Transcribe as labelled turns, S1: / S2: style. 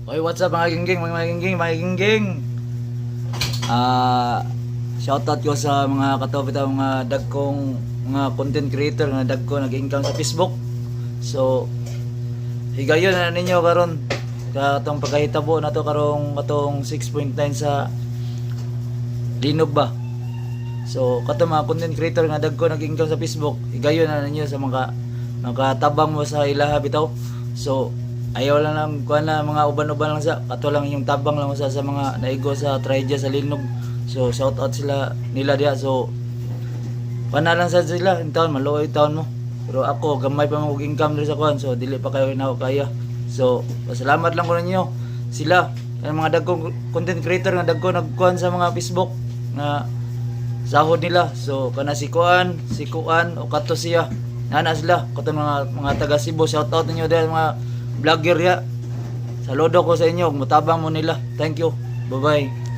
S1: Oy, what's up mga gingging, mga gingging. Ah, shoutout ko sa mga katopit ang mga dagkong mga content creator nga dagko nag-income sa Facebook. So, higayon na ninyo karon katong pagkahitabo na to karong katong 6.9 sa Linog ba. So, katong mga content creator nga dagko nag-income sa Facebook, higayon na ninyo sa mga nakatabang mo sa ilaha bitaw. So, ayaw lang kuan na mga uban-uban lang sa kato lang yung tabang lang sa mga naigo sa Traidya sa Linog. So shout out sila nila diha. So pana lang sa sila in taon maluoy taon mo. Pero ako gamay pa mo income diri sa kuan, so dili pa kayo na kaya. So pasalamat lang ko ninyo sila ang mga dagkong content creator nga dagko nagkuan sa mga Facebook na sahod nila. So kana si kuan o kato siya nana sila kato mga taga Cebu. Shout out ninyo dahil mga vlogger ya. Saludo ko sa inyo, mutabang mo nila. Thank you. Bye-bye.